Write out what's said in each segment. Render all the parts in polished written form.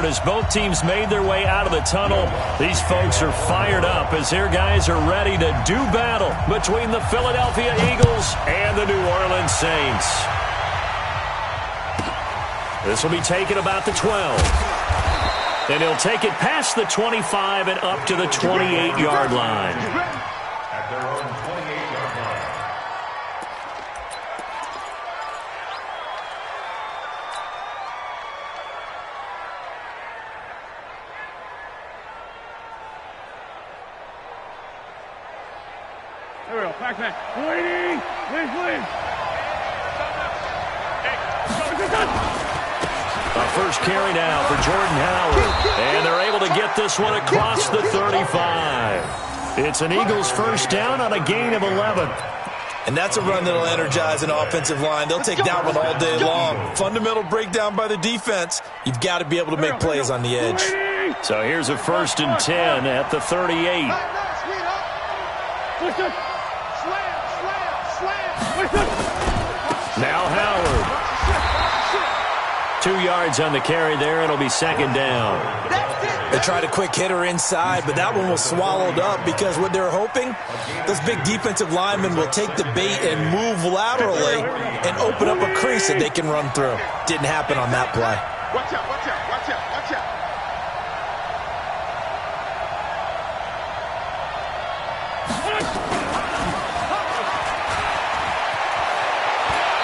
as both teams made their way out of the tunnel. These folks are fired up as their guys are ready to do battle between the Philadelphia Eagles and the New Orleans Saints. This will be taken about the 12. And he'll take it past the 25 and up to the 28-yard line. At their own 28-yard line. There we go. Back. Waiting. Please. A first carry now for Jordan Howard. And they're able to get this one across the 35. It's an Eagles first down on a gain of 11. And that's a run that'll energize an offensive line. They'll take that one all day long. Fundamental breakdown by the defense. You've got to be able to make plays on the edge. So here's a 1st and 10 at the 38. Now Howard. 2 yards on the carry there. It'll be 2nd down. They tried a quick hitter inside, but that one was swallowed up because what they're hoping, those big defensive linemen will take the bait and move laterally and open up a crease that they can run through. Didn't happen on that play. Watch out.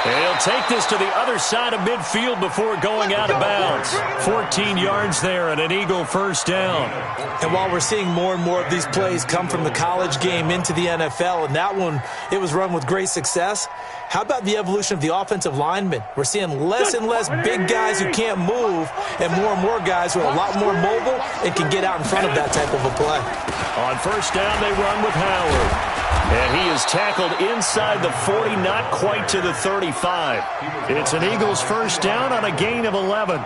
He'll take this to the other side of midfield before going out of bounds. 14 yards there and an Eagle first down. And while we're seeing more and more of these plays come from the college game into the NFL, and that one, it was run with great success, how about the evolution of the offensive linemen? We're seeing less and less big guys who can't move and more guys who are a lot more mobile and can get out in front of that type of a play. On first down, they run with Howard. And he is tackled inside the 40, not quite to the 35. It's an Eagles first down on a gain of 11.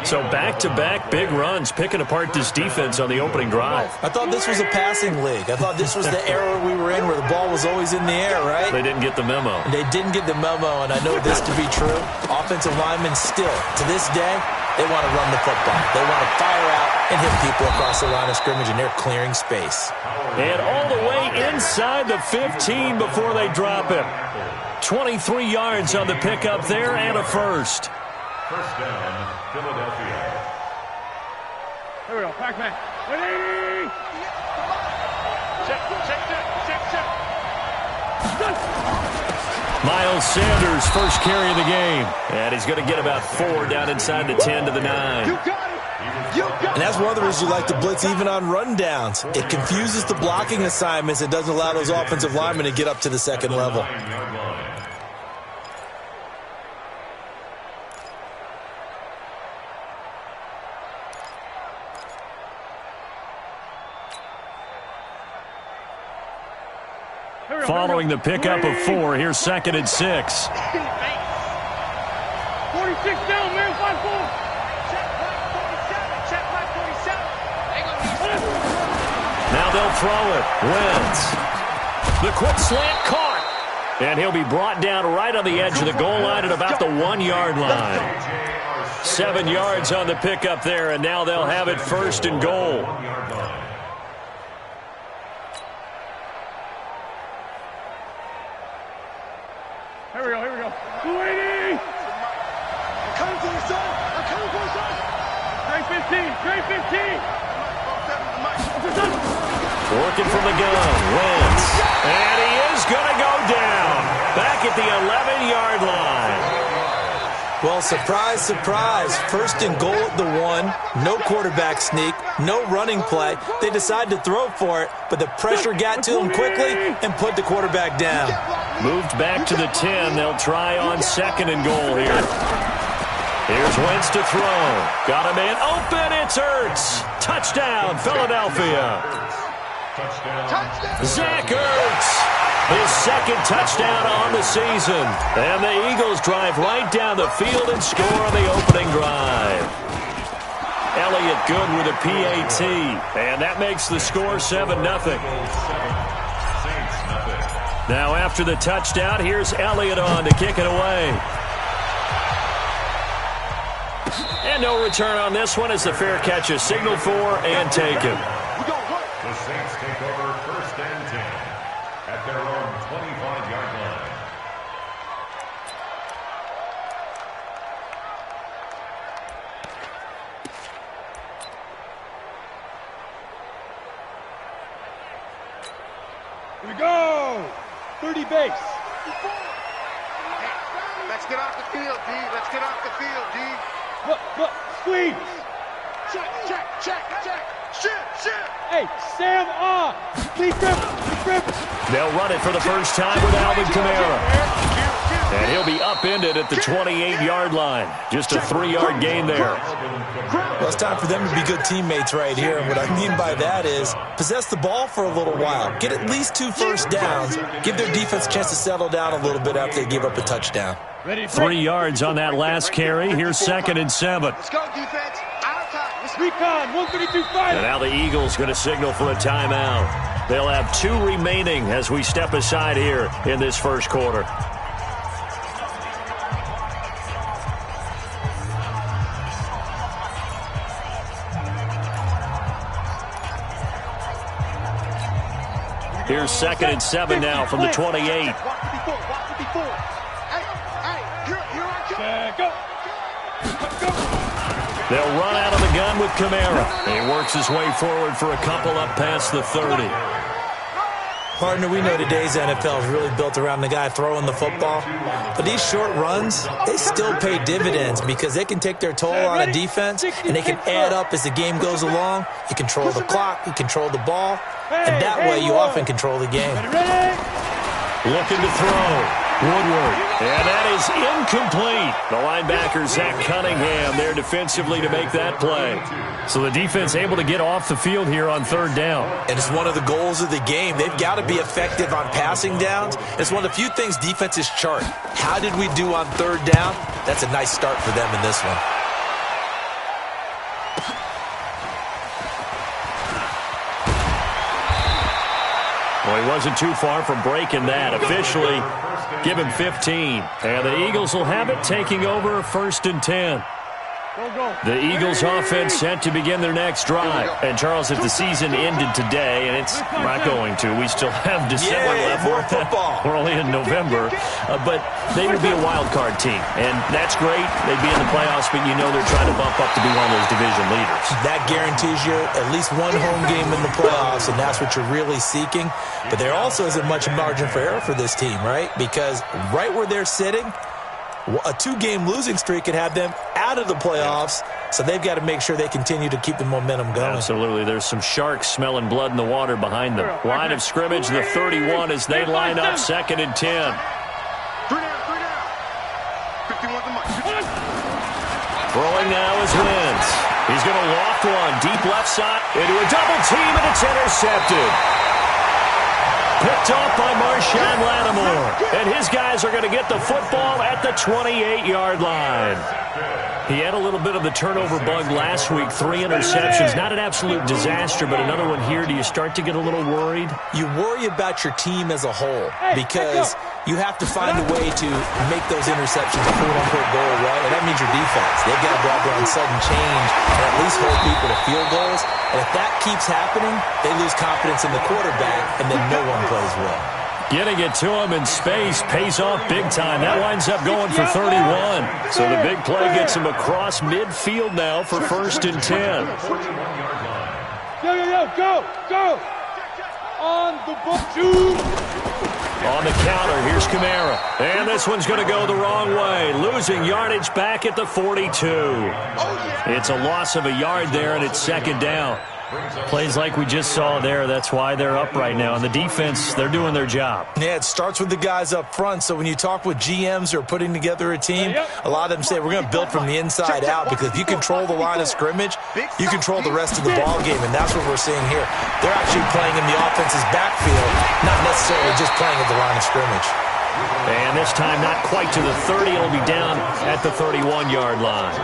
So back-to-back big runs picking apart this defense on the opening drive. I thought this was a passing league. I thought this was the era we were in where the ball was always in the air, right? They didn't get the memo. They didn't get the memo, and I know this to be true. Offensive linemen still, to this day, they want to run the football. They want to fire out and hit people across the line of scrimmage, and they're clearing space. And all the way inside the 15 before they drop him. 23 yards on the pickup there and a first. First down, Philadelphia. Here we go. Back. 180. Miles Sanders, first carry of the game. And he's going to get about 4 down inside the 10 to the 9. You got it. And that's one of the reasons you like to blitz even on rundowns. It confuses the blocking assignments. It doesn't allow those offensive linemen to get up to the second level. Following the pickup of 4, here's 2nd and 6. 46 down, man. 5-4. Now they'll throw it. Wentz. The quick slant caught. And he'll be brought down right on the edge of the goal line at about the 1-yard line. 7 yards on the pickup there, and now they'll have it 1st and goal. Here we go. 280. I'm coming for you, son. Trey 15. Working from the gun, Wentz. And he is going to go down. Back at the 11-yard line. Well, surprise, surprise. 1st and goal at the 1. No quarterback sneak. No running play. They decide to throw for it, but the pressure got to them quickly and put the quarterback down. Moved back to the 10. They'll try on 2nd and goal here. Here's Wentz to throw. Got a man open. It's Ertz. Touchdown, Philadelphia. Zach Ertz. His 2nd touchdown on the season. And the Eagles drive right down the field and score on the opening drive. Elliott good with a PAT. And that makes the score 7-0. Now after the touchdown, here's Elliott on to kick it away. And no return on this one as the fair catch is signaled for and taken. The Saints take over 1st and 10 at their own 25-yard line. Here we go. 30 base. Let's get off the field, D. Let's get off the field, D. Look, squeeze. Check. Shoot. Hey, Sam off. Lee Griffin. They'll run it for the first time with Alvin Kamara. And he'll be upended at the 28-yard line. Just a 3-yard gain there. Well, it's time for them to be good teammates right here. And what I mean by that is possess the ball for a little while. Get at least 2 first downs. Give their defense a chance to settle down a little bit after they give up a touchdown. 3 yards on that last carry. Here's 2nd and 7. Let's go, defense. Our time. Recon, 132 And fighter. now the Eagles going to signal for a timeout. They'll have 2 remaining as we step aside here in this first quarter. Here's 2nd and 7 now from the 28. Watch the before. Hey, here I come. Go. They'll run out of the gun with Kamara. He works his way forward for a couple up past the 30. Partner, we know today's NFL is really built around the guy throwing the football. But these short runs, they still pay dividends because they can take their toll on a defense, and they can add up as the game goes along. You control the clock, you control the ball, and that way you often control the game. Ready? Looking to throw. Woodward. And that is incomplete. The linebacker, Zach Cunningham, there defensively to make that play. So the defense able to get off the field here on 3rd down. And it's one of the goals of the game. They've got to be effective on passing downs. It's one of the few things defenses chart. How did we do on 3rd down? That's a nice start for them in this one. Well, he wasn't too far from breaking that. Officially, give him 15. And the Eagles will have it, taking over 1st and 10. Go. The Eagles offense set to begin their next drive. And, Charles, if the season ended today, and it's not going to, we still have December left. More football. We're only in November. But they would be a wild card team. And that's great. They'd be in the playoffs, but you know they're trying to bump up to be one of those division leaders. That guarantees you at least one home game in the playoffs, and that's what you're really seeking. But there also isn't much margin for error for this team, right? Because right where they're sitting, a 2-game losing streak could have them out of the playoffs, so they've got to make sure they continue to keep the momentum going. Absolutely. There's some sharks smelling blood in the water behind them. Line of scrimmage, the 31, as they line up 2nd and 10. 3 down. 51 the mark. Throwing now is Wentz. He's going to loft one deep left side into a double team, and it's intercepted. Picked off by Marshawn Lattimore. And his guys are going to get the football at the 28-yard line. He had a little bit of the turnover bug last week, 3 interceptions. Not an absolute disaster, but another one here. Do you start to get a little worried? You worry about your team as a whole because you have to find a way to make those interceptions a quote-unquote goal, right? And that means your defense. They've got to go out there on sudden change and at least hold people to field goals. And if that keeps happening, they lose confidence in the quarterback, and then no one plays well. Getting it to him in space pays off big time. That winds up going for 31. So the big play gets him across midfield now for 1st and 10. Go. On the book, shoot. On the counter, here's Kamara. And this one's going to go the wrong way. Losing yardage back at the 42. It's a loss of a yard there, and it's 2nd down. Plays like we just saw there. That's why they're up right now. And the defense, they're doing their job. Yeah, it starts with the guys up front. So when you talk with GMs who are putting together a team, a lot of them say we're going to build from the inside out, because if you control the line of scrimmage, you control the rest of the ball game, and that's what we're seeing here. They're actually playing in the offense's backfield, not necessarily just playing at the line of scrimmage. And this time not quite to the 30. It'll be down at the 31-yard line.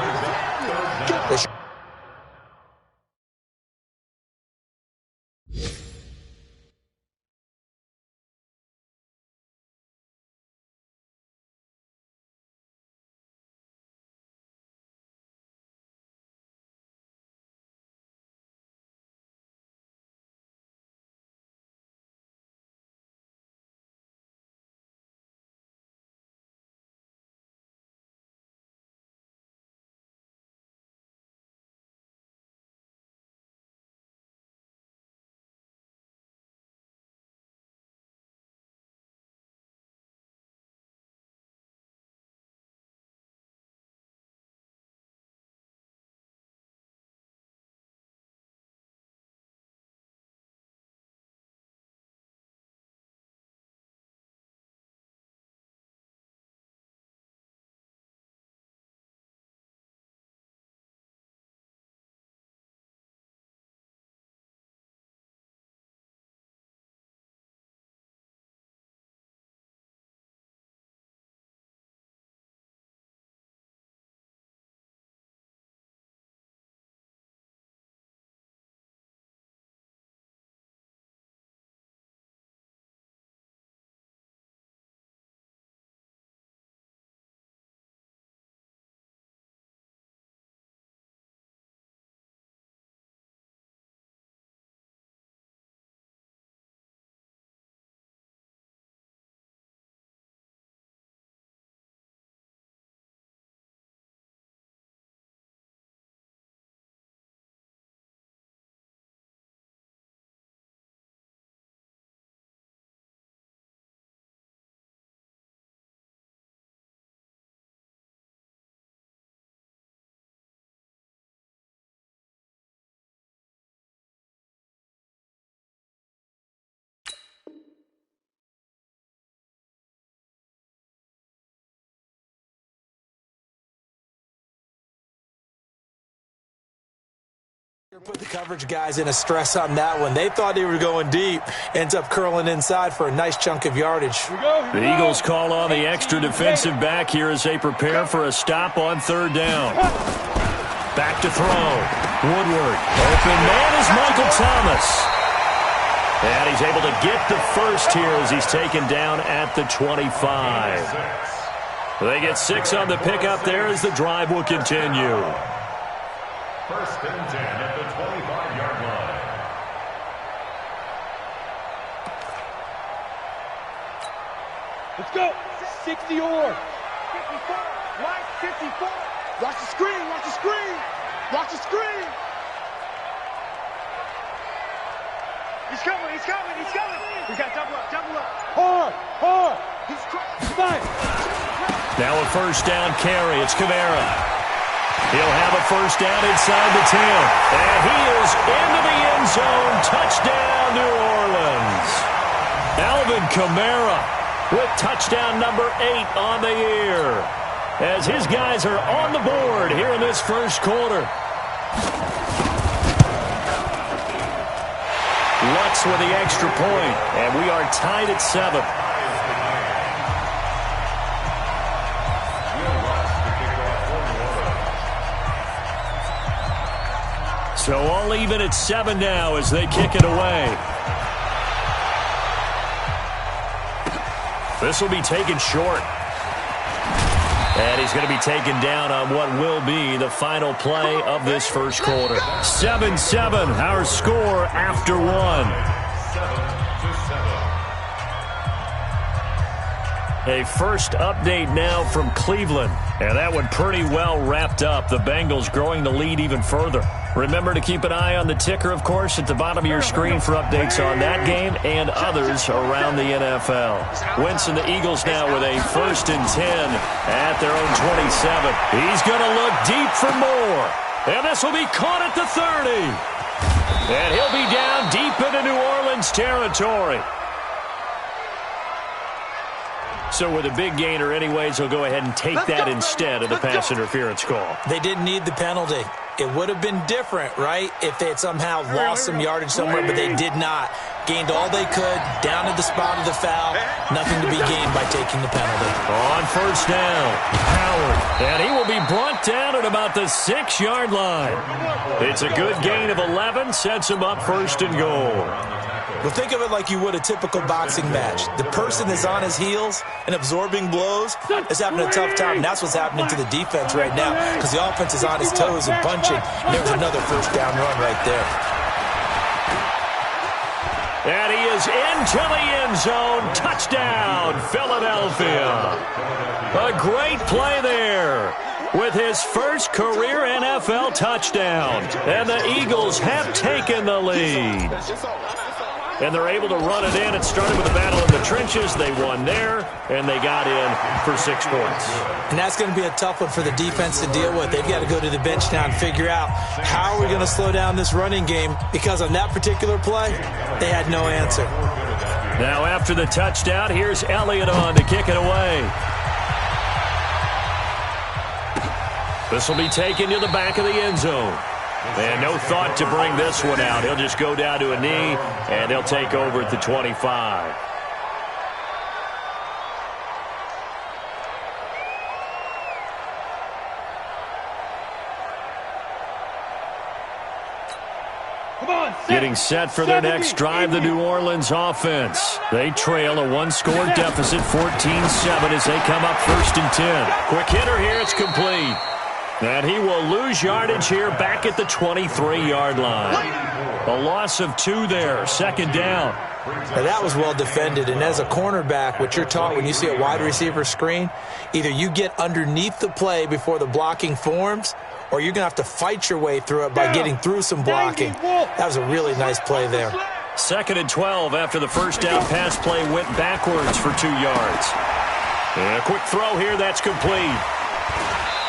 Put the coverage guys in a stress on that one. They thought they were going deep. Ends up curling inside for a nice chunk of yardage. The Eagles call on the extra defensive back here as they prepare for a stop on third down. Back to throw. Woodward. Open man is Michael Thomas. And he's able to get the first here as he's taken down at the 25. They get 6 on the pickup there as the drive will continue. First and 10 at the 25-yard line. Let's go. 60 or 54. Right, 54. Watch the screen. Watch the screen. Watch the screen. He's coming. He's coming. He's coming. We got double up. Double up. Hard. Hard. He's trying. Now a first down carry. It's Kamara. He'll have a first down inside the 10. And he is into the end zone. Touchdown, New Orleans. Alvin Kamara with touchdown number 8 on the year. As his guys are on the board here in this first quarter. Lutz with the extra point. And we are tied at 7. So all even at 7 now as they kick it away. This will be taken short. And he's going to be taken down on what will be the final play of this first quarter. 7-7, our score after 1. 7-7. A first update now from Cleveland. And that one pretty well wrapped up. The Bengals growing the lead even further. Remember to keep an eye on the ticker, of course, at the bottom of your screen for updates on that game and others around the NFL. Wentz and the Eagles now with a first and 10 at their own 27. He's going to look deep for more. And this will be caught at the 30. And he'll be down deep into New Orleans territory. So with a big gainer anyways, he'll go ahead and take that instead of the pass interference call. They didn't need the penalty. It would have been different, right, if they had somehow lost some yardage somewhere, but they did not. Gained all they could, down to the spot of the foul. Nothing to be gained by taking the penalty. On first down, Howard. And he will be brought down at about the 6-yard line. It's a good gain of 11, sets him up first and goal. Well, think of it like you would a typical boxing match. The person is on his heels and absorbing blows is having a tough time. And that's what's happening to the defense right now because the offense is on his toes and punching. And there was another first down run right there. And he is into the end zone. Touchdown, Philadelphia. A great play there with his first career NFL touchdown. And the Eagles have taken the lead. And they're able to run it in. It started with a battle in the trenches. They won there, and they got in for 6 points. And that's going to be a tough one for the defense to deal with. They've got to go to the bench now and figure out how are we going to slow down this running game, because on that particular play, they had no answer. Now after the touchdown, here's Elliott on to kick it away. This will be taken to the back of the end zone. And no thought to bring this one out. He'll just go down to a knee, and they'll take over at the 25. Getting set for their next drive, the New Orleans offense. They trail a 1-score deficit, 14-7, as they come up first and 10. Quick hitter here, it's complete. And he will lose yardage here back at the 23-yard line. A loss of 2 there, second down. Now that was well defended, and as a cornerback, what you're taught when you see a wide receiver screen, either you get underneath the play before the blocking forms, or you're going to have to fight your way through it by getting through some blocking. That was a really nice play there. Second and 12 after the first down pass play went backwards for 2 yards. And a quick throw here, that's complete.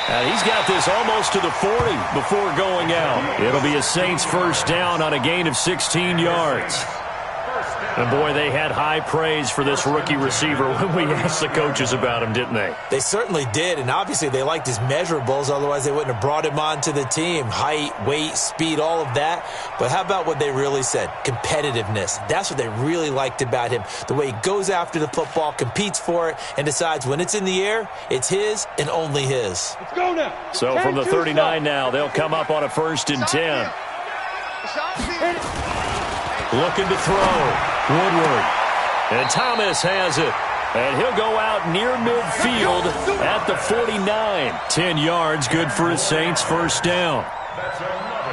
And he's got this almost to the 40 before going out. It'll be a Saints first down on a gain of 16 yards. First down. And, boy, they had high praise for this rookie receiver when we asked the coaches about him, didn't they? They certainly did, and obviously they liked his measurables. Otherwise, they wouldn't have brought him onto the team. Height, weight, speed, all of that. But how about what they really said? Competitiveness. That's what they really liked about him. The way he goes after the football, competes for it, and decides when it's in the air, it's his and only his. Let's go now. So from the 39 now, they'll come up on a 1st and 10. Looking to throw. Woodward. And Thomas has it. And he'll go out near midfield at the 49. 10 yards, good for his Saints, 1st down.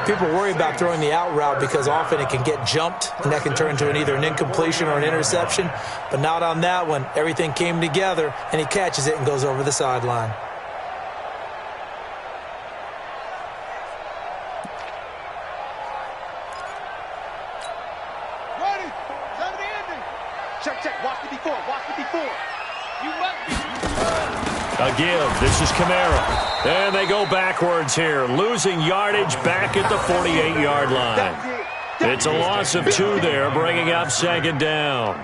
People worry about throwing the out route because often it can get jumped, and that can turn into either an incompletion or an interception. But not on that one. Everything came together, and he catches it and goes over the sideline. Check. Watch it before. You must be. A give. This is Kamara. And they go backwards here, losing yardage back at the 48-yard line. It's a loss of 2 there, bringing up 2nd down.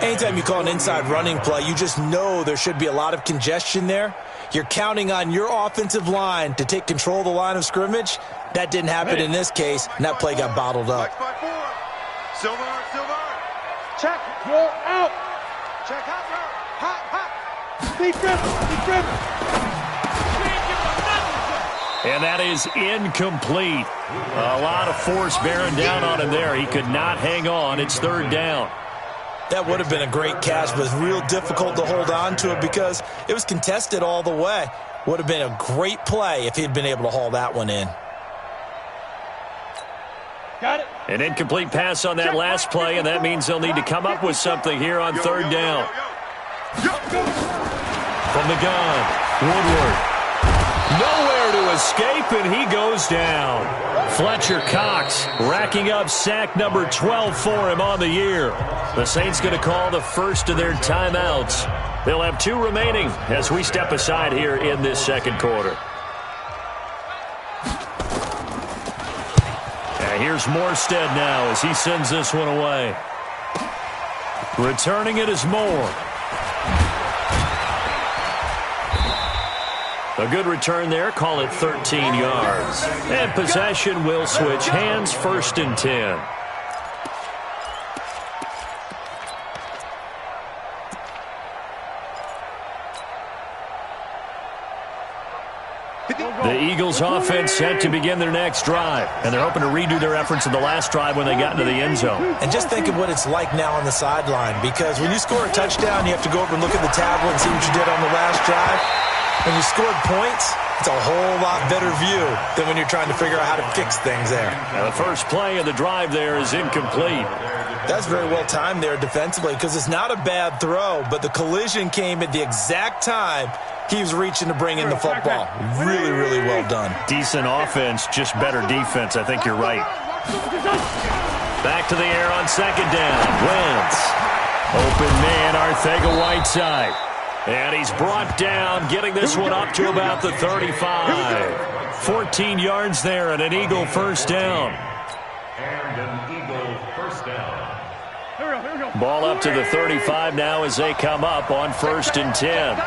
Anytime you call an inside running play, you just know there should be a lot of congestion there. You're counting on your offensive line to take control of the line of scrimmage. That didn't happen in this case, and that play got bottled up. Silver. Check. Roll out. Check out. Hot. Be driven. And that is incomplete. A lot of force bearing down on him there. He could not hang on. It's 3rd down. That would have been a great catch, but it's real difficult to hold on to it because it was contested all the way. Would have been a great play if he'd been able to haul that one in. Got it. An incomplete pass on that last play, and that means they'll need to come up with something here on 3rd down. From the gun, Woodward. Nowhere to escape, and he goes down. Fletcher Cox racking up sack number 12 for him on the year. The Saints going to call the first of their timeouts. They'll have 2 remaining as we step aside here in this 2nd quarter. Here's Morstead now as he sends this one away. Returning it is Moore. A good return there. Call it 13 yards. And possession will switch hands, 1st and 10. The Eagles offense set to begin their next drive, and they're hoping to redo their efforts in the last drive when they got into the end zone. And just think of what it's like now on the sideline, because when you score a touchdown, you have to go over and look at the tablet and see what you did on the last drive. When you scored points, it's a whole lot better view than when you're trying to figure out how to fix things there. Now the first play of the drive there is incomplete. That's very well timed there defensively because it's not a bad throw, but the collision came at the exact time he was reaching to bring in the football. Really, really well done. Decent offense, just better defense. I think you're right. Back to the air on 2nd down. Wentz. Open man, Arcega-Whiteside. And he's brought down, getting this one up to about the 35. 14 yards there and an Eagle 1st down. And an Eagle 1st down. Ball up to the 35 now as they come up on 1st and 10.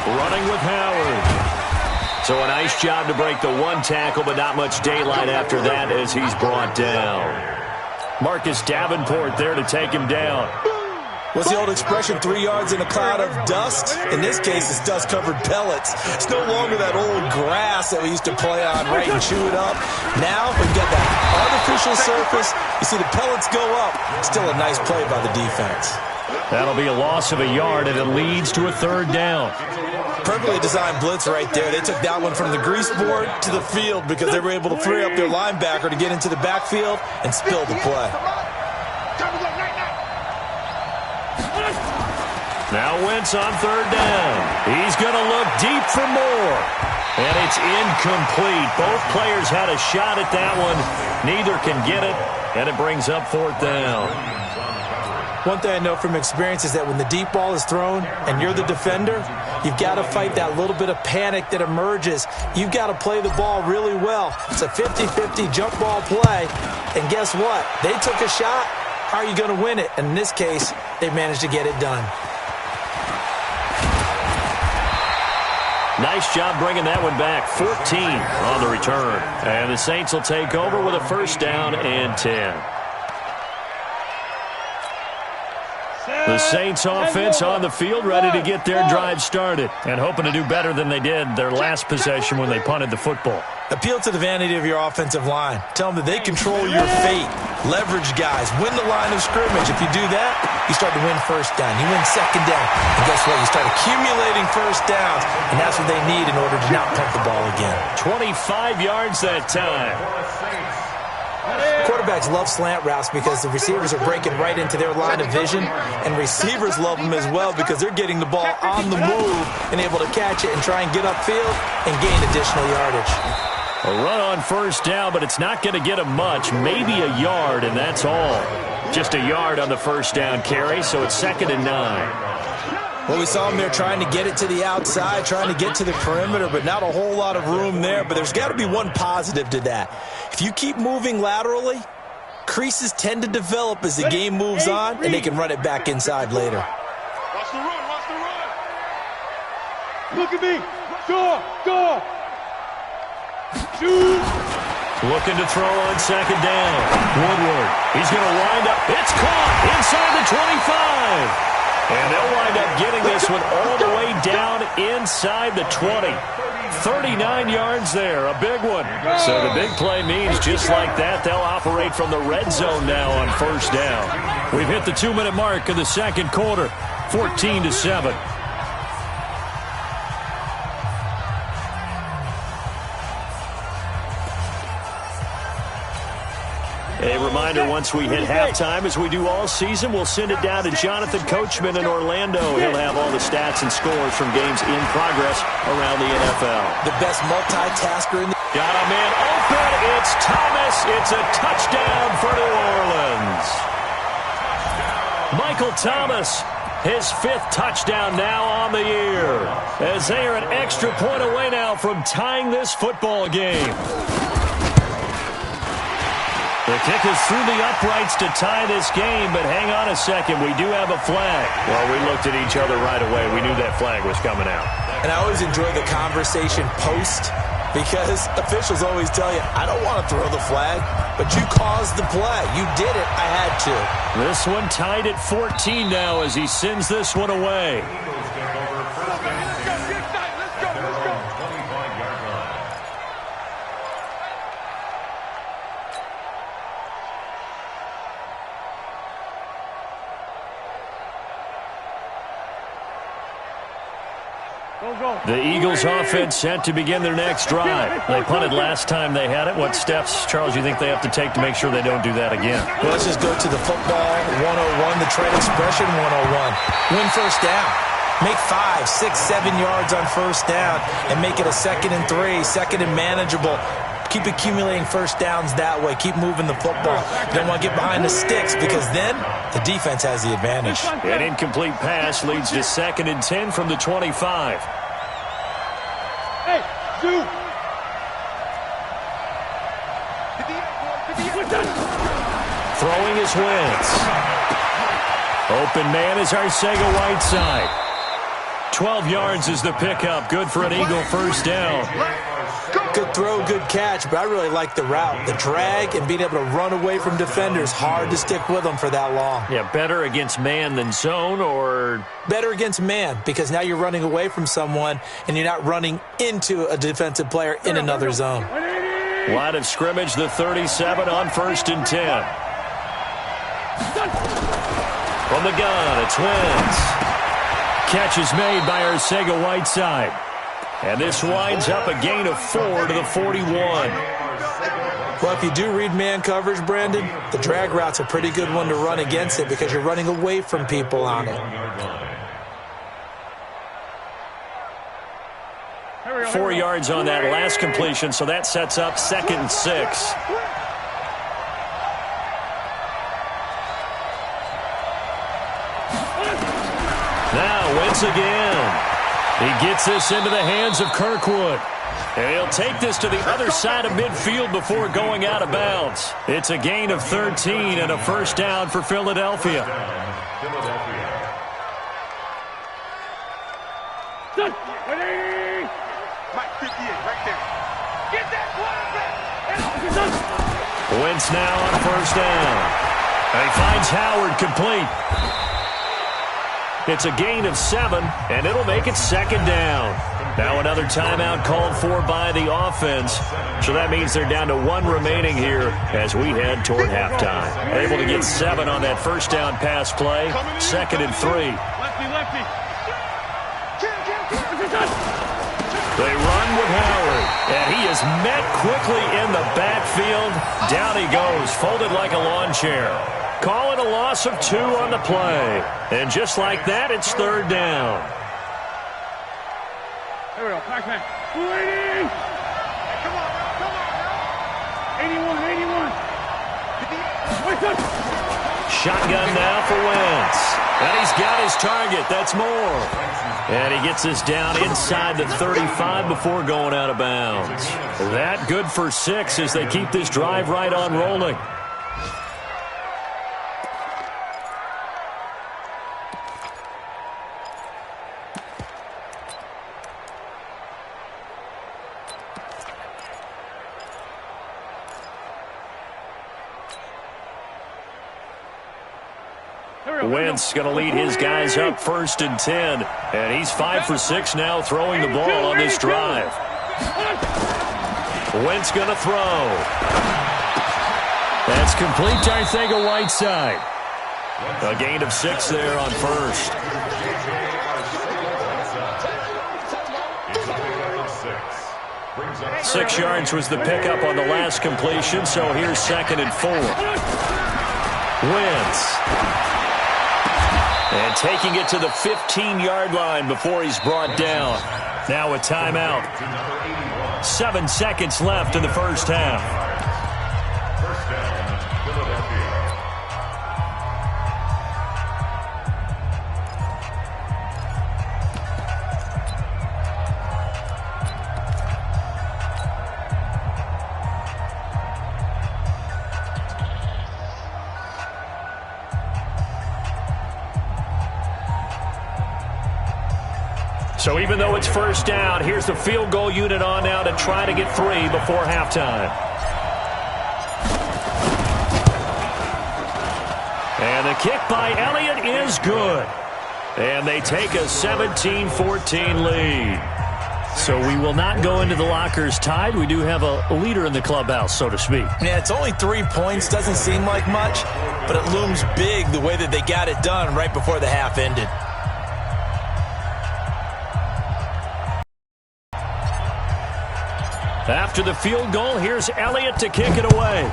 Running with Howard. So a nice job to break the 1 tackle, but not much daylight after that as he's brought down. Marcus Davenport there to take him down. What's the old expression, 3 yards in a cloud of dust? In this case, it's dust-covered pellets. It's no longer that old grass that we used to play on, right, and chew it up. Now we've got that artificial surface. You see the pellets go up. Still a nice play by the defense. That'll be a loss of a yard, and it leads to a 3rd down. Perfectly designed blitz right there. They took that one from the grease board to the field because they were able to free up their linebacker to get into the backfield and spill the play. Now Wentz on 3rd down. He's going to look deep for more. And it's incomplete. Both players had a shot at that one. Neither can get it, and it brings up 4th down. One thing I know from experience is that when the deep ball is thrown and you're the defender, you've got to fight that little bit of panic that emerges. You've got to play the ball really well. It's a 50-50 jump ball play, and guess what? They took a shot. How are you going to win it? And in this case, they managed to get it done. Nice job bringing that one back. 14 on the return. And the Saints will take over with a first down and 10. The Saints offense on the field, ready to get their drive started and hoping to do better than they did their last possession when they punted the football. Appeal to the vanity of your offensive line. Tell them that they control your fate. Leverage guys. Win the line of scrimmage. If you do that, you start to win first down. You win second down. And guess what? You start accumulating first downs, and that's what they need in order to not punt the ball again. 25 yards that time. Quarterbacks love slant routes because the receivers are breaking right into their line of vision, and receivers love them as well because they're getting the ball on the move and able to catch it and try and get upfield and gain additional yardage. A run on first down, but it's not going to get him much. Maybe a yard, and that's all. Just a yard on the first down carry, so it's 2nd and 9. Well, we saw him there trying to get it to the outside, trying to get to the perimeter, but not a whole lot of room there. But there's got to be one positive to that. If you keep moving laterally, creases tend to develop as the game moves on, and they can run it back inside later. Watch the run, watch the run. Look at me. Door. Shoot. Looking to throw on second down. Woodward. He's going to wind up. It's caught inside the 25. And they'll wind up getting this one all the way down inside the 20. 39 yards there, a big one. So the big play means just like that, they'll operate from the red zone now on first down. We've hit the 2-minute mark of the second quarter, 14-7. A reminder, once we hit halftime, as we do all season, we'll send it down to Jonathan Coachman in Orlando. He'll have all the stats and scores from games in progress around the NFL. The best multitasker in the... Got a man open. It's Thomas. It's a touchdown for New Orleans. Michael Thomas, his 5th touchdown now on the year, as they are an extra point away now from tying this football game. The kick is through the uprights to tie this game, but hang on a second. We do have a flag. Well, we looked at each other right away. We knew that flag was coming out. And I always enjoy the conversation post because officials always tell you, I don't want to throw the flag, but you caused the play. You did it. I had to. This one tied at 14 now as he sends this one away. The Eagles offense set to begin their next drive. They punted last time they had it. What steps, Charles, you think they have to take to make sure they don't do that again? Well, let's just go to the football 101, the trade expression 101. Win first down. Make 5, 6, 7 yards on first down and make it a 2nd and 3, 2nd and manageable. Keep accumulating first downs that way. Keep moving the football. You don't want to get behind the sticks because then the defense has the advantage. An incomplete pass leads to 2nd and 10 from the 25. Hey, Zoo. Throwing his Wentz. Open man is Arcega-Whiteside. 12 yards is the pickup. Good for an Eagle first down. Good throw, good catch, but I really like the route. The drag and being able to run away from defenders. Hard to stick with them for that long. Yeah, better against man than zone, or... Better against man, because now you're running away from someone and you're not running into a defensive player in another zone. Line of scrimmage, the 37 on 1st and 10. From the gun, it's Wentz. Catch is made by Arcega-Whiteside. And this winds up a gain of 4 to the 41. Well, if you do read man coverage, Brandon, the drag route's a pretty good one to run against it because you're running away from people on it. 4 yards on that last completion, so that sets up 2nd and 6. once again. He gets this into the hands of Kirkwood. And he'll take this to the other side of midfield before going out of bounds. It's a gain of 13 and a first down for Philadelphia. Mike 58, right there. Get that quarterback. Wentz now on first down. And he finds Howard complete. It's a gain of 7, and it'll make it second down. Now another timeout called for by the offense. So that means they're down to 1 remaining here as we head toward halftime. Able to get 7 on that first down pass play. Second and 3. Lefty, lefty. They run with Howard, and he is met quickly in the backfield. Down he goes, folded like a lawn chair. Call it a loss of 2 on the play. And just like that, it's third down. There we go, Pac-Man. 280! Come on, come on. 81, 81. Shotgun now for Wentz. And he's got his target. That's more. And he gets this down inside the 35 before going out of bounds. That good for 6 as they keep this drive right on rolling. Wentz going to lead his guys up first and 10. And he's 5 for 6 now throwing the ball on this drive. Wentz going to throw. That's complete to Arcega-Whiteside. A gain of 6 there on first. Six yards was the pickup on the last completion, so here's second and 4. Wentz. And taking it to the 15-yard line before he's brought down. Now a timeout. 7 seconds left in the first half. First down, Philadelphia. So even though it's first down, here's the field goal unit on now to try to get 3 before halftime. And the kick by Elliott is good. And they take a 17-14 lead. So we will not go into the lockers tied. We do have a leader in the clubhouse, so to speak. Yeah, it's only 3 points. Doesn't seem like much, but it looms big the way that they got it done right before the half ended. After the field goal, here's Elliott to kick it away.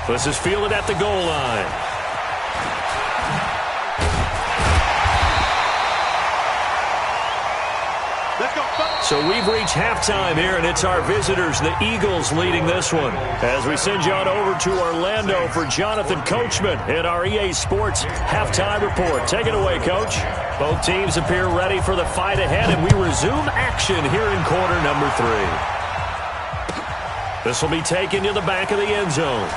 This is fielded at the goal line. Let's go. So we've reached halftime here, and it's our visitors, the Eagles, leading this one. As we send you on over to Orlando for Jonathan Coachman in our EA Sports Halftime Report. Take it away, Coach. Both teams appear ready for the fight ahead, and we resume action here in quarter number 3. This will be taken to the back of the end zone.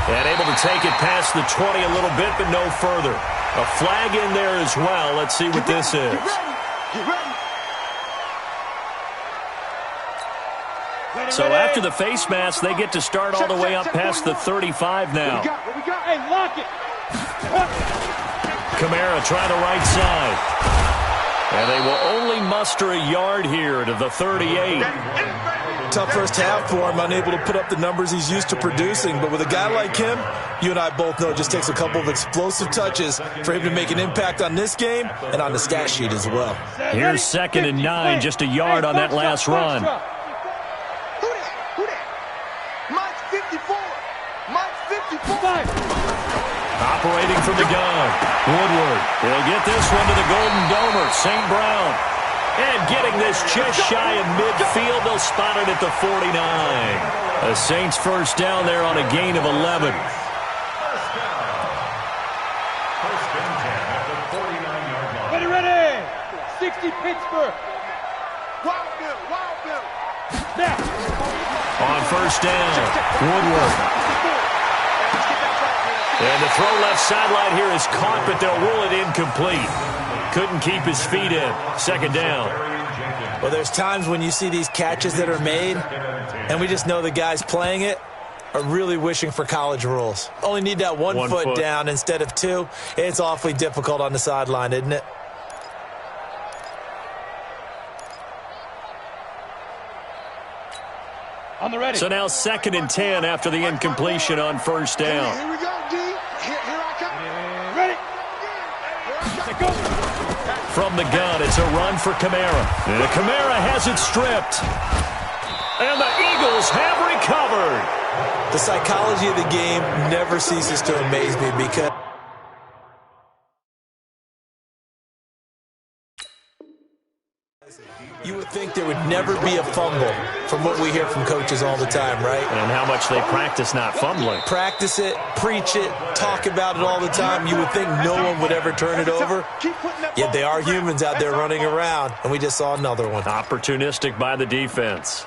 And able to take it past the 20 a little bit, but no further. A flag in there as well. Let's see what this is. Get ready. So after the face mask, they get to start all the way up past the 35 now. What we got? Hey, lock it. Kamara trying the right side. And they will only muster a yard here to the 38. Tough first half for him, unable to put up the numbers he's used to producing. But with a guy like him, you and I both know it just takes a couple of explosive touches for him to make an impact on this game and on the stat sheet as well. Here's second and 9, just a yard on that last run. Who that? Mike's 54. Mike's 54. Operating from the gun. Woodward. He'll get this one to the Golden Domer. St. Brown. And getting this just shy of midfield. They'll spot it at the 49. A Saints first down there on a gain of 11. and 10 at the 49-yard line. Ready, ready. 60 Pittsburgh. Wild Bill. Now. On first down, Woodward. And the throw left sideline here is caught, but they'll rule it incomplete. Couldn't keep his feet in. Second down. Well, there's times when you see these catches that are made, and we just know the guys playing it are really wishing for college rules. Only need that one foot down instead of two. It's awfully difficult on the sideline, isn't it? On the ready. So now 2nd and 10 after the incompletion on first down. Here we go, D. Here I come. Ready. Here I come. From the gun, it's a run for Kamara. And Kamara has it stripped. And the Eagles have recovered. The psychology of the game never ceases to amaze me because you would think there would never be a fumble from what we hear from coaches all the time, right? And how much they practice not fumbling. Practice it, preach it, talk about it all the time. You would think no one would ever turn it over. Yet they are humans out there running around, and we just saw another one. Opportunistic by the defense.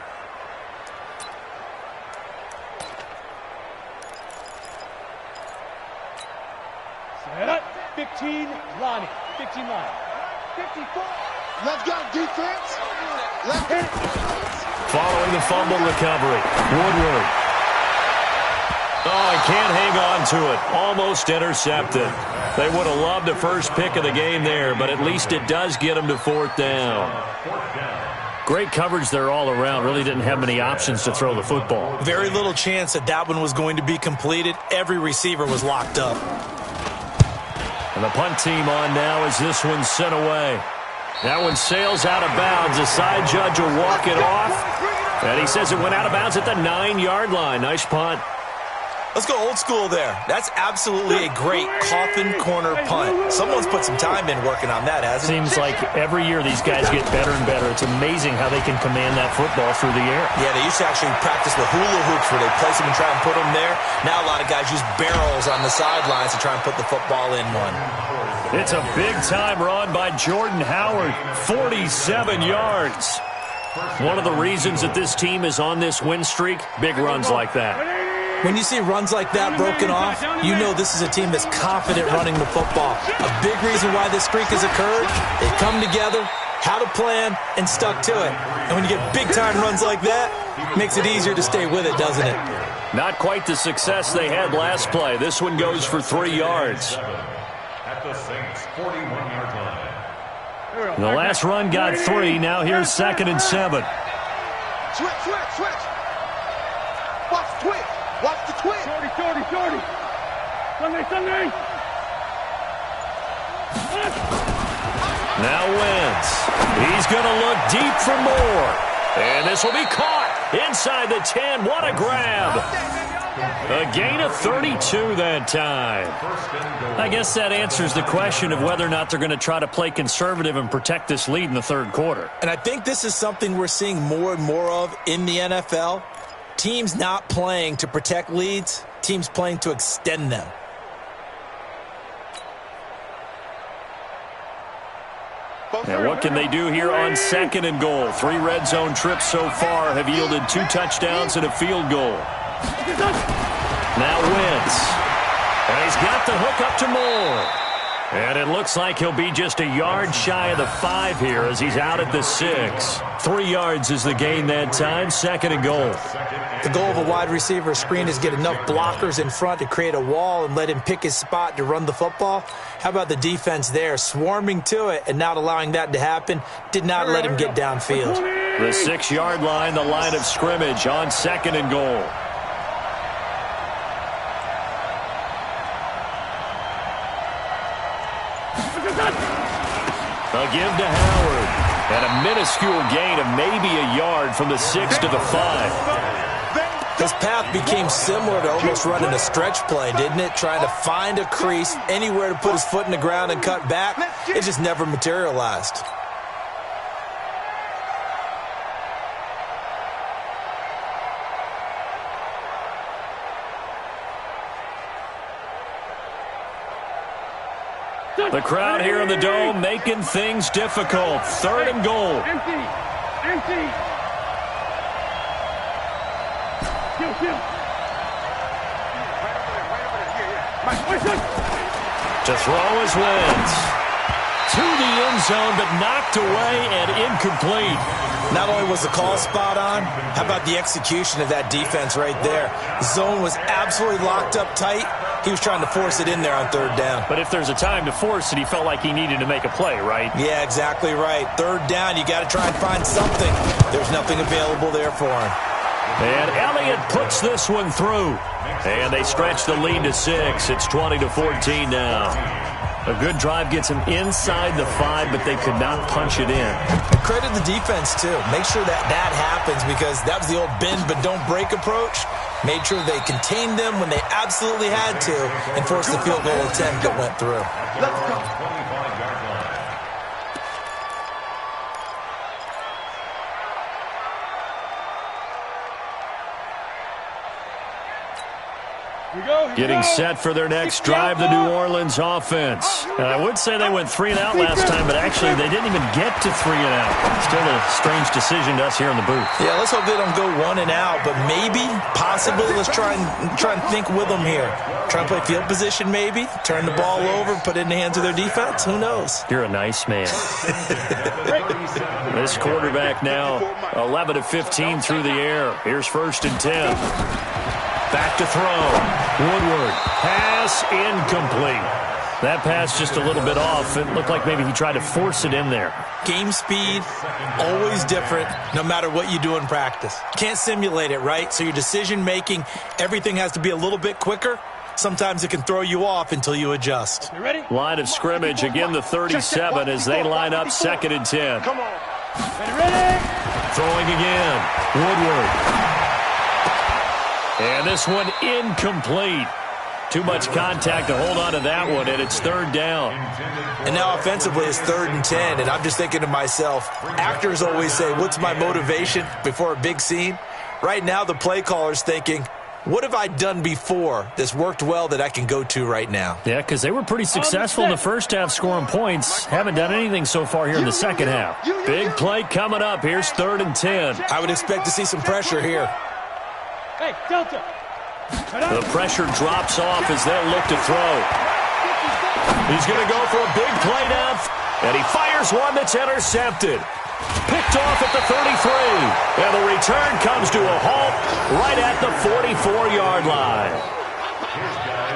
Set up. 15, Lonnie. 15, Lonnie. 54. Let's go, defense. Let's hit it. Following the fumble recovery, Woodward. Oh, he can't hang on to it. Almost intercepted. They would have loved the first pick of the game there, but at least it does get them to 4th down. Great coverage there all around. Really didn't have many options to throw the football. Very little chance that one was going to be completed. Every receiver was locked up. And the punt team on now as this one's sent away. That one sails out of bounds. The side judge will walk it off. And he says it went out of bounds at the 9-yard line. Nice punt. Let's go old school there. That's absolutely a great coffin corner punt. Someone's put some time in working on that, hasn't it? Seems like every year these guys get better and better. It's amazing how they can command that football through the air. Yeah, they used to actually practice the hula hoops where they place them and try and put them there. Now a lot of guys use barrels on the sidelines to try and put the football in one. It's a big-time run by Jordan Howard, 47 yards. One of the reasons that this team is on this win streak, big runs like that. When you see runs like that broken off, you know this is a team that's confident running the football. A big reason why this streak has occurred, they've come together, had a plan, and stuck to it. And when you get big-time runs like that, it makes it easier to stay with it, doesn't it? Not quite the success they had last play. This one goes for 3 yards. At the Saints' 41-yard line. The last run got 3. Now here's 2nd and 7. Switch. Watch the twitch. Watch the twitch. Shorty. Sunday. Now Wentz. He's going to look deep for more. And this will be caught inside the 10. What a grab. A gain of 32 that time. I guess that answers the question of whether or not they're going to try to play conservative and protect this lead in the 3rd quarter. And I think this is something we're seeing more and more of in the NFL. Teams not playing to protect leads, teams playing to extend them. And what can they do here on 2nd and goal? 3 red zone trips so far have yielded 2 touchdowns and a field goal. Now Wentz. And he's got the hook up to Moore. And it looks like he'll be just a yard shy of the 5 here as he's out at the 6. 3 yards is the gain that time. 2nd and goal. The goal of a wide receiver screen is get enough blockers in front to create a wall and let him pick his spot to run the football. How about the defense there, swarming to it and not allowing that to happen? Did not let him get downfield. The 6-yard line, the line of scrimmage on 2nd and goal. A give to Howard. And a minuscule gain of maybe a yard from the 6 to the 5. His path became similar to almost running a stretch play, didn't it? Trying to find a crease, anywhere to put his foot in the ground and cut back. It just never materialized. The crowd here in the Dome making things difficult. 3rd and goal. Empty. Empty. Kill. To throw his wins. To the end zone, but knocked away and incomplete. Not only was the call spot on, how about the execution of that defense right there? The zone was absolutely locked up tight. He was trying to force it in there on 3rd down. But if there's a time to force it, he felt like he needed to make a play, right? Yeah, exactly right. 3rd down, you got to try and find something. There's nothing available there for him. And Elliott puts this one through. And they stretch the lead to 6. It's 20-14 now. A good drive gets him inside the 5, but they could not punch it in. Credit the defense, too. Make sure that happens because that was the old bend but don't break approach. Made sure they contained them when they absolutely had to and forced the field goal attempt that went through. Let's go. Getting set for their next drive, the New Orleans offense. And I would say they went 3 and out last time, but actually they didn't even get to 3 and out. Still a strange decision to us here in the booth. Yeah, let's hope they don't go 1 and out, but maybe, possibly, let's try and think with them here. Try and play field position maybe, turn the ball over, put it in the hands of their defense. Who knows? You're a nice man. This quarterback now 11 of 15 through the air. Here's 1st and 10. Back to throw. Woodward. Pass incomplete. That pass just a little bit off. It looked like maybe he tried to force it in there. Game speed, always different, no matter what you do in practice. Can't simulate it, right? So your decision-making, everything has to be a little bit quicker. Sometimes it can throw you off until you adjust. You ready? Line of scrimmage, again the 37 as they line up 2nd and 10. Come on. Ready? Throwing again. Woodward. And this one incomplete. Too much contact to hold on to that one, and it's 3rd down. And now offensively it's 3rd and 10, and I'm just thinking to myself, actors always say, what's my motivation before a big scene? Right now the play caller's thinking, what have I done before that's worked well that I can go to right now? Yeah, because they were pretty successful in the first half scoring points. Haven't done anything so far here in the second half. Big play coming up. Here's 3rd and 10. I would expect to see some pressure here. Hey, Delta. The pressure drops off as they'll look to throw. He's going to go for a big play now, and he fires one that's intercepted. Picked off at the 33, and the return comes to a halt right at the 44-yard line.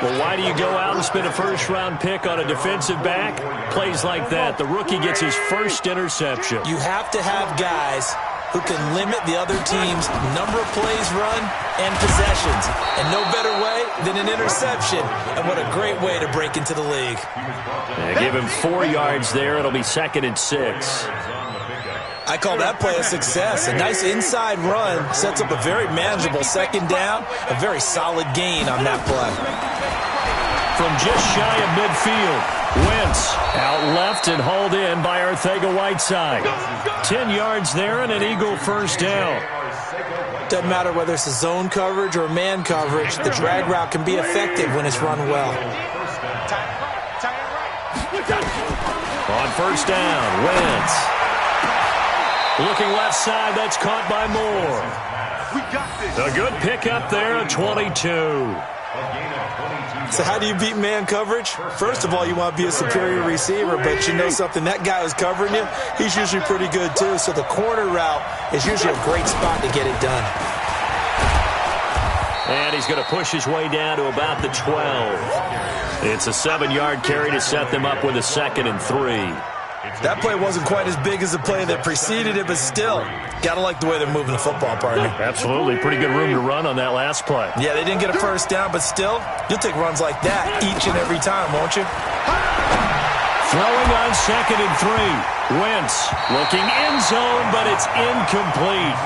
Well, why do you go out and spend a first-round pick on a defensive back? Plays like that, the rookie gets his first interception. You have to have guys who can limit the other team's number of plays run and possessions. And no better way than an interception. And what a great way to break into the league. Give him 4 yards there. It'll be 2nd and 6. I call that play a success. A nice inside run sets up a very manageable 2nd down. A very solid gain on that play. From just shy of midfield, Wentz out left and hauled in by Arcega-Whiteside. 10 yards there and an Eagle first down. Doesn't matter whether it's a zone coverage or man coverage, the drag route can be effective when it's run well. On 1st down, Wentz. Looking left side, that's caught by Moore. A good pickup there at 22. So how do you beat man coverage? First of all, you want to be a superior receiver, but you know something, that guy who's covering you, he's usually pretty good too. So the corner route is usually a great spot to get it done. And he's going to push his way down to about the 12. It's a 7-yard carry to set them up with a 2nd and 3. That play wasn't quite as big as the play that preceded it, but still, got to like the way they're moving the football, partner. Absolutely. Pretty good room to run on that last play. Yeah, they didn't get a first down, but still, you'll take runs like that each and every time, won't you? Throwing on 2nd and 3. Wentz looking end zone, but it's incomplete.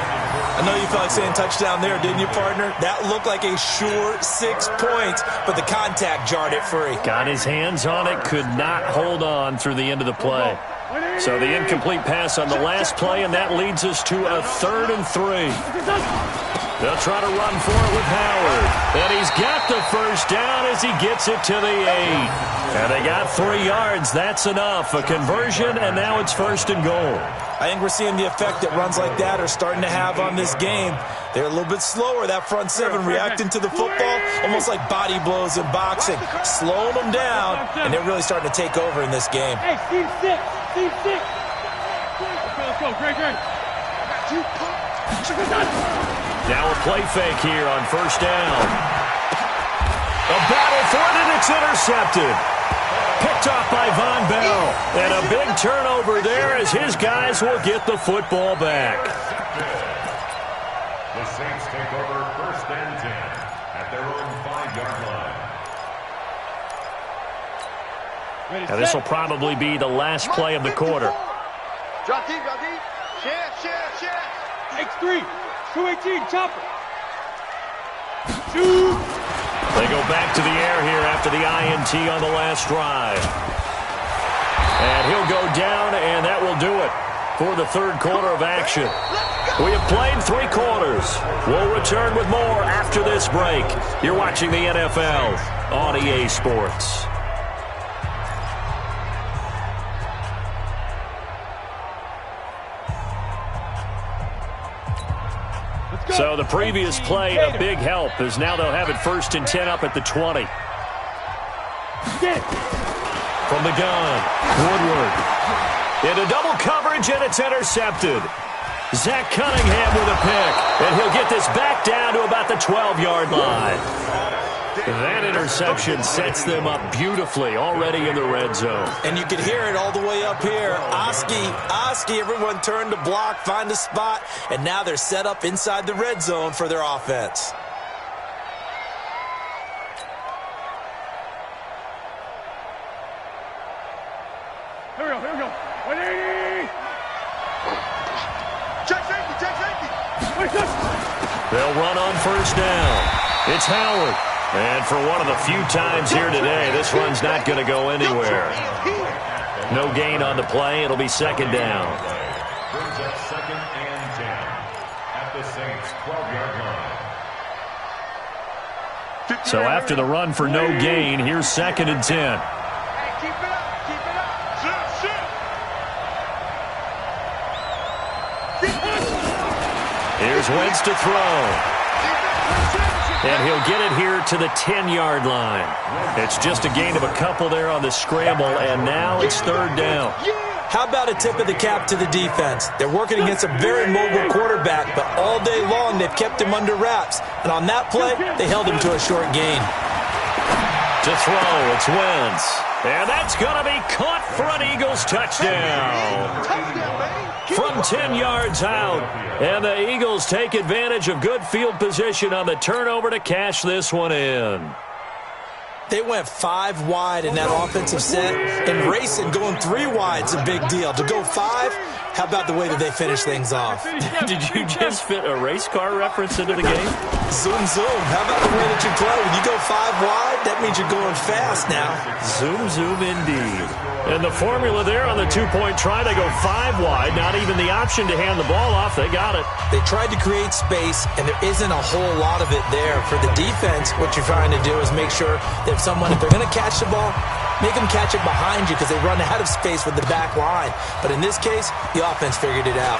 I know you felt like saying touchdown there, didn't you, partner? That looked like a sure 6 points, but the contact jarred it free. Got his hands on it, could not hold on through the end of the play. So the incomplete pass on the last play, and that leads us to a 3rd and 3. They'll try to run for it with Howard. And he's got the first down as he gets it to the 8. And they got 3 yards. That's enough. A conversion, and now it's 1st and goal. I think we're seeing the effect that runs like that are starting to have on this game. They're a little bit slower, that front 7, reacting to the football, almost like body blows in boxing, slowing them down, and they're really starting to take over in this game. Hey, C6, C6. Let's go, Greg. Now a play fake here on 1st down. A battle for it, and it's intercepted. Picked off by Von Bell. And a big turnover there as his guys will get the football back. The Saints take over 1st and 10 at their own 5-yard line. Now this will probably be the last play of the quarter. Drop deep, drop deep. Share. X3, 218, chopper. Shoot. They go back to the air here after the INT on the last drive. And he'll go down, and that will do it for the 3rd quarter of action. We have played 3 quarters. We'll return with more after this break. You're watching the NFL on EA Sports. So the previous play, a big help, as now they'll have it 1st and 10 up at the 20. From the gun, Woodward. Into double coverage, and it's intercepted. Zach Cunningham with a pick, and he'll get this back down to about the 12-yard line. That interception sets them up beautifully already in the red zone. And you can hear it all the way up here. Oski, everyone turned to block, find a spot, and now they're set up inside the red zone for their offense. Here we go. 180. Check safety. They'll run on 1st down. It's Howard. And for one of the few times here today, this run's not going to go anywhere. No gain on the play. It'll be 2nd down. Brings up 2nd and 10 at the Saints' 12-yard line. So after the run for no gain, here's 2nd and 10. Hey, keep it up. Here's Wentz to throw. And he'll get it here to the 10-yard line. It's just a gain of a couple there on the scramble, and now it's 3rd down. How about a tip of the cap to the defense? They're working against a very mobile quarterback, but all day long they've kept him under wraps. And on that play, they held him to a short gain. To throw, it's Wentz. And that's going to be caught for an Eagles touchdown. From 10 yards out. And the Eagles take advantage of good field position on the turnover to cash this one in. They went 5 wide in that offensive set, and racing going 3 wide's a big deal. To go 5, how about the way that they finish things off? Did you just fit a race car reference into the game? Zoom, zoom. How about the way that you play? When you go 5 wide, that means you're going fast now. Zoom, zoom indeed. And the formula there on the 2-point try to go 5 wide, not even the option to hand the ball off. They got it. They tried to create space, and there isn't a whole lot of it there. For the defense, what you're trying to do is make sure that if they're going to catch the ball, make them catch it behind you because they run out of space with the back line. But in this case, the offense figured it out.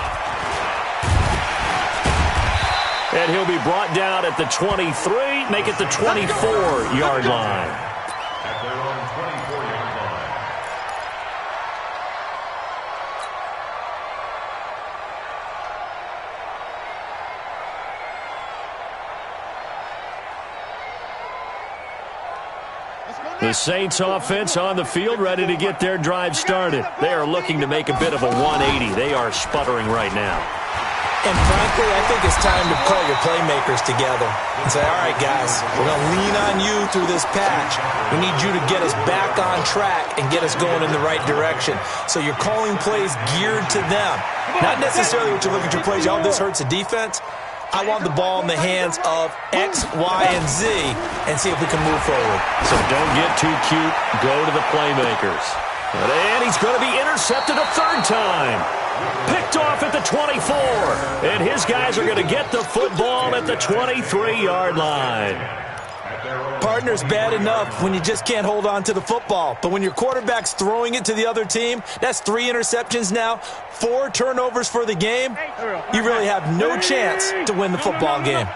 And he'll be brought down at the 23, make it the 24-yard line. At their own 24-yard line. The Saints offense on the field, ready to get their drive started. They are looking to make a bit of a 180. They are sputtering right now. And frankly, I think it's time to call your playmakers together and say, all right, guys, we're going to lean on you through this patch. We need you to get us back on track and get us going in the right direction. So you're calling plays geared to them. Not necessarily what you look at your plays, oh, this hurts the defense. I want the ball in the hands of X, Y, and Z and see if we can move forward. So don't get too cute. Go to the playmakers. And he's going to be intercepted a third time. Picked off at the 24. And his guys are going to get the football at the 23-yard line. Partner's bad enough when you just can't hold on to the football. But when your quarterback's throwing it to the other team, that's 3 interceptions now, 4 turnovers for the game. You really have no chance to win the football game.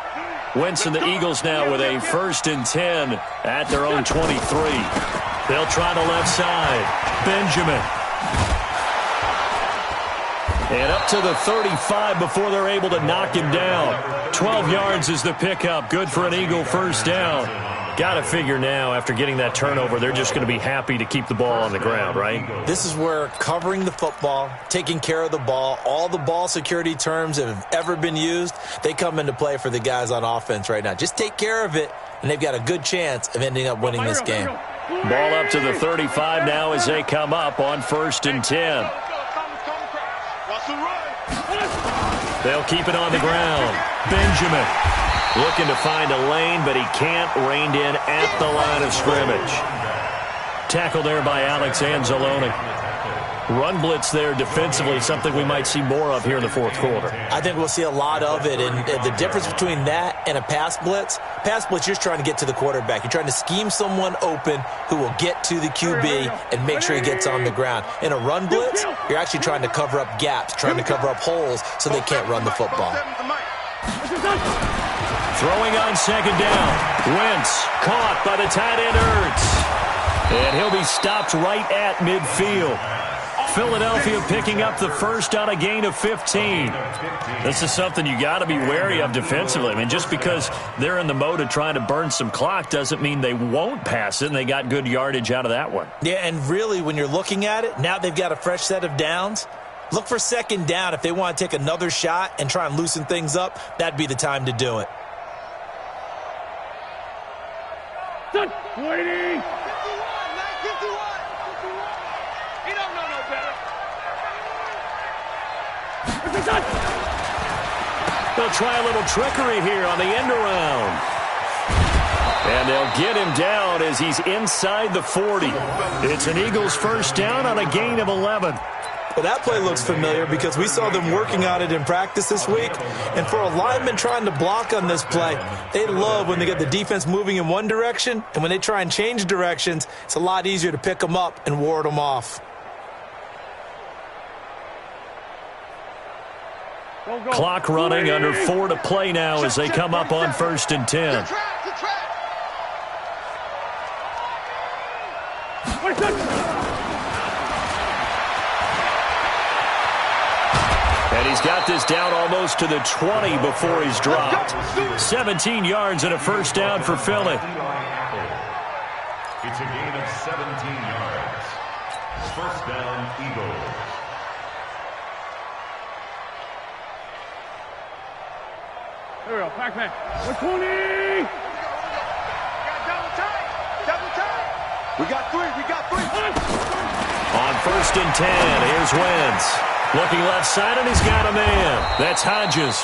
Wentz and the Eagles now with a 1st and 10 at their own 23. They'll try the left side. Benjamin. And up to the 35 before they're able to knock him down. 12 yards is the pickup. Good for an Eagle first down. Got to figure now, after getting that turnover, they're just going to be happy to keep the ball on the ground, right? This is where covering the football, taking care of the ball, all the ball security terms that have ever been used, they come into play for the guys on offense right now. Just take care of it, and they've got a good chance of ending up winning this game. Ball up to the 35 now as they come up on 1st and 10. They'll keep it on the ground. Benjamin looking to find a lane, but he can't. Reined in at the line of scrimmage. Tackle there by Alex Anzalone. Run blitz there defensively, something we might see more of here in the 4th quarter. I think we'll see a lot of it, and the difference between that and a pass blitz, you're just trying to get to the quarterback. You're trying to scheme someone open who will get to the QB and make sure he gets on the ground. In a run blitz, you're actually trying to cover up gaps, trying to cover up holes so they can't run the football. Throwing on 2nd down. Wentz caught by the tight end Ertz. And he'll be stopped right at midfield. Philadelphia picking up the first on a gain of 15. This is something you got to be wary of defensively. I mean, just because they're in the mode of trying to burn some clock doesn't mean they won't pass it, and they got good yardage out of that one. Yeah, and really, when you're looking at it, now they've got a fresh set of downs. Look for 2nd down. If they want to take another shot and try and loosen things up, that'd be the time to do it. Waiting. 51, 51. He don't know no better. They'll try a little trickery here on the end around. And they'll get him down as he's inside the 40. It's an Eagles first down on a gain of 11. Well, that play looks familiar because we saw them working on it in practice this week. And for a lineman trying to block on this play, they love when they get the defense moving in one direction. And when they try and change directions, it's a lot easier to pick them up and ward them off. Clock running, under 4 to play now as they come up on 1st and 10. And he's got this down almost to the 20 before he's dropped. 17 yards and a first down for Philly. It's a gain of 17 yards. First down, Eagles. There we go, Pac-Man. 120! Double tight! We got 3! On 1st and 10, here's Wentz. Looking left side, and he's got a man. That's Hodges.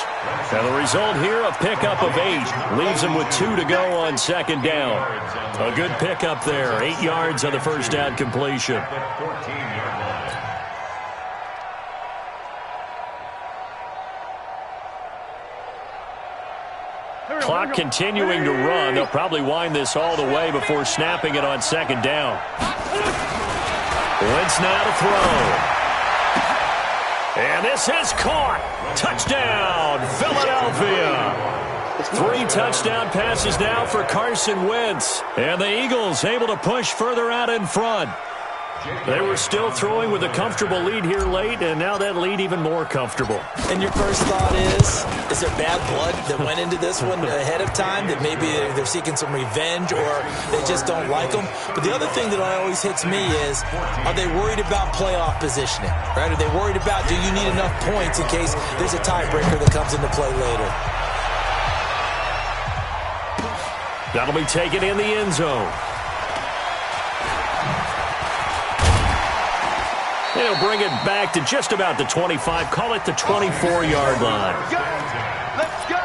And the result here, a pickup of 8. Leaves him with 2 to go on 2nd down. A good pickup there. 8 yards on the first down completion. Clock continuing to run. They'll probably wind this all the way before snapping it on 2nd down. Wentz now to throw. And this is caught. Touchdown, Philadelphia. 3 touchdown passes now for Carson Wentz. And the Eagles able to push further out in front. They were still throwing with a comfortable lead here late, and now that lead even more comfortable. And your first thought is there bad blood that went into this one ahead of time, that maybe they're seeking some revenge or they just don't like them? But the other thing that always hits me is, are they worried about playoff positioning? Right? Are they worried about, do you need enough points in case there's a tiebreaker that comes into play later? That'll be taken in the end zone. They'll bring it back to just about the 25. Call it the 24-yard line. Let's go!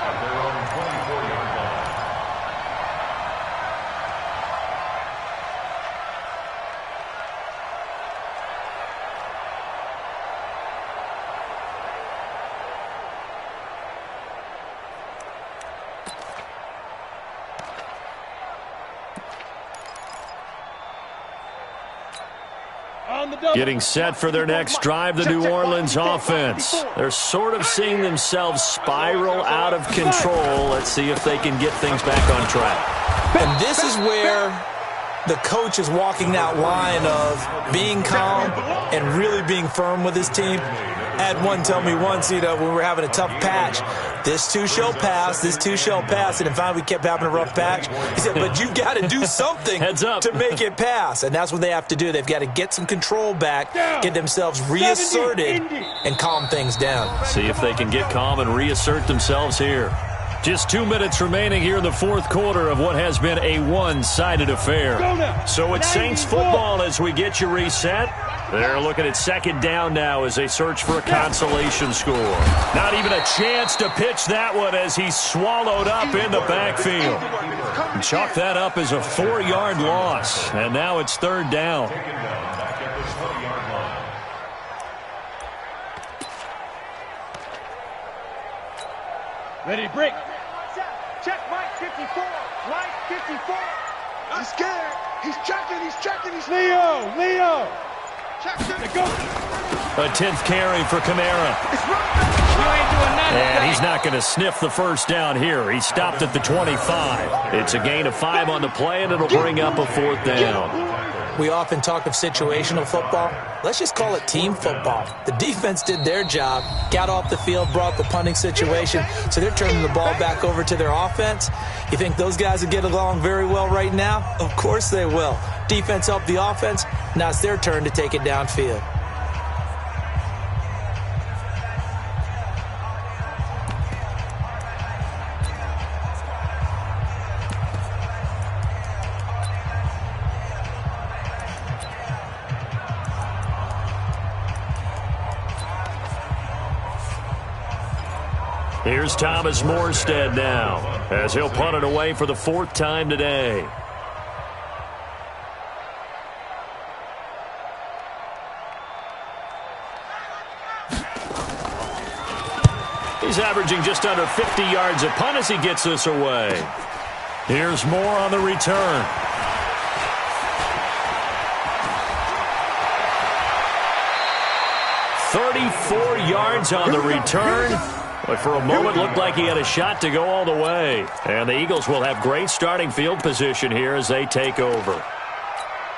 Getting set for their next drive, the New Orleans offense. They're sort of seeing themselves spiral out of control. Let's see if they can get things back on track. And this is where the coach is walking that line of being calm and really being firm with his team. I had one tell me once, when we were having a tough patch, this too shall pass, this too shall pass. And finally we kept having a rough patch. He said, but you've got to do something Heads up. to make it pass. And that's what they have to do. They've got to get some control back, get themselves reasserted, and calm things down. See if they can get calm and reassert themselves here. Just 2 minutes remaining here in the fourth quarter of what has been a one-sided affair. So it's Saints football as we get you reset. They're looking at second down now as they search for a consolation score. Not even a chance to pitch that one as he's swallowed up in the backfield. Chalk that up as a 4-yard loss, and now it's third down. Ready, break. Check Mike 54. Mike 54. He's scared. He's checking. He's checking. He's Leo. check. Go. A 10th carry for Kamara. You ain't doing nothing. And he's not going to sniff the first down here. He stopped at the 25. It's a gain of 5 on the play, and it'll bring up a fourth down. We often talk of situational football. Let's just call it team football. The defense did their job, got off the field, brought the punting situation, so they're turning the ball back over to their offense. You think those guys will get along very well right now? Of course they will. Defense helped the offense. Now it's their turn to take it downfield. Here's Thomas Morstead now, as he'll punt it away for the 4th time today. He's averaging just under 50 yards a punt as he gets this away. Here's Moore on the return. "34 yards on the return. But for a moment, looked like he had a shot to go all the way. And the Eagles will have great starting field position here as they take over.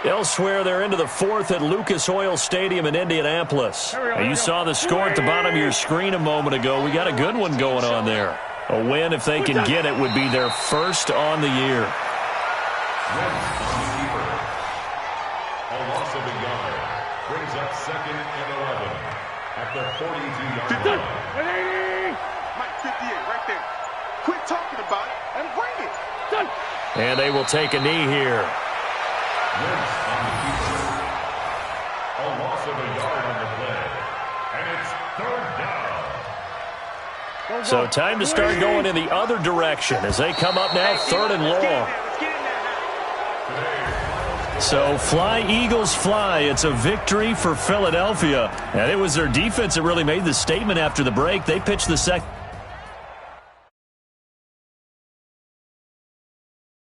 Elsewhere, they're into the 4th at Lucas Oil Stadium in Indianapolis. Now, you saw the score at the bottom of your screen a moment ago. We got a good one going on there. A win, if they can get it, would be their first on the year. A loss of a yard brings up 2nd and 11 at the 42-yard line. Mike 58 right there. Quit talking about it and bring it. Done. And they will take a knee here. Wentz on the keeper. A loss of a yard on the play. And it's 3rd down. So time to start going in the other direction as they come up now 3rd and long. So fly, Eagles, fly. It's a victory for Philadelphia. And it was their defense that really made the statement after the break. They pitched the second.